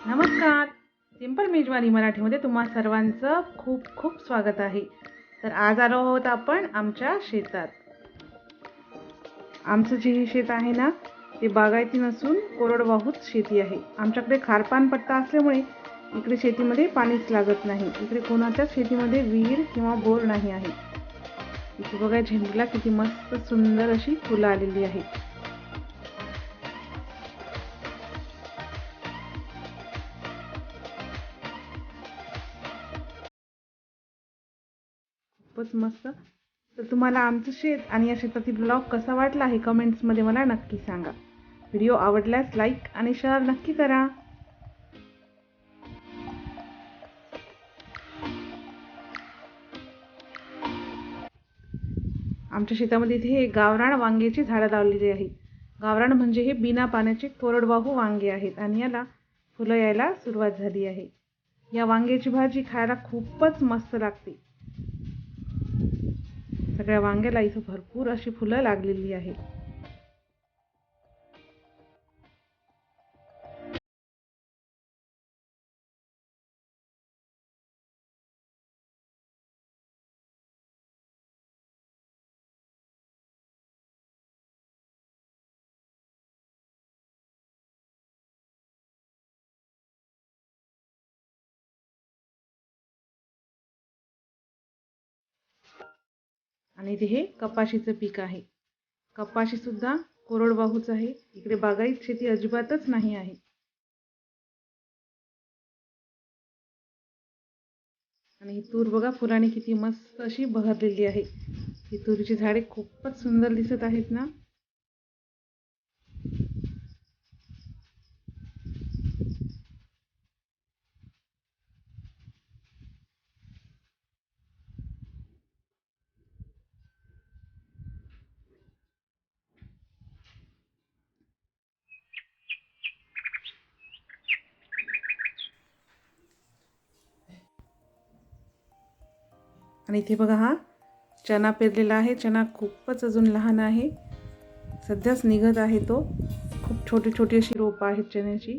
नमस्कार. सिंपल मेजवानी मराठीमध्ये तुम्हा सर्वांचं खूप खूप स्वागत आहे. तर आज आलो आहोत आपण आमच्या शेतात. आमचं जे शेत आहे ना ते बागायती नसून कोरडवाहूच शेती आहे. आमच्याकडे खारपान पट्टा असल्यामुळे इकडे शेतीमध्ये पाणीच लागत नाही. इकडे कोणाच्याच शेतीमध्ये विहीर किंवा बोर नाही आहे. इथे बघा झेंडूला किती मस्त सुंदर अशी फुलं आलेली आहेत. खूपच मस्त. तर तुम्हाला आमचं शेत आणि या शेतातील ब्लॉग कसा वाटला हे कमेंट्समध्ये मला नक्की सांगा. व्हिडिओ आवडल्यास लाईक आणि शेअर नक्की करा. आमच्या शेतामध्ये इथे गावरान वांग्याची झाडं लावलेली आहेत. गावरान म्हणजे हे बिना पाण्याचे कोरडवाहू वांगे आहेत आणि याला फुलं यायला सुरुवात झाली आहे. या वांग्याची भाजी खायला खूपच मस्त लागते. सगळ्या वांग्याला इथं भरपूर अशी फुलं लागलेली आहेत. आणि इथे हे कपाशीचं पीक आहे. कपाशी सुद्धा कोरडवाहूच आहे. इकडे बागायत शेती अजिबातच नाही आहे. आणि ही तूर बघा फुलाने किती मस्त अशी बहरलेली आहे. ही तुरीची झाडे खूपच सुंदर दिसत आहेत ना. आणि इथे बघा हा चना पेरलेला आहे. चना खूपच अजून लहान आहे. सध्याच निघत आहे तो. खूप छोटी छोटी अशी रोपं आहेत चण्याची.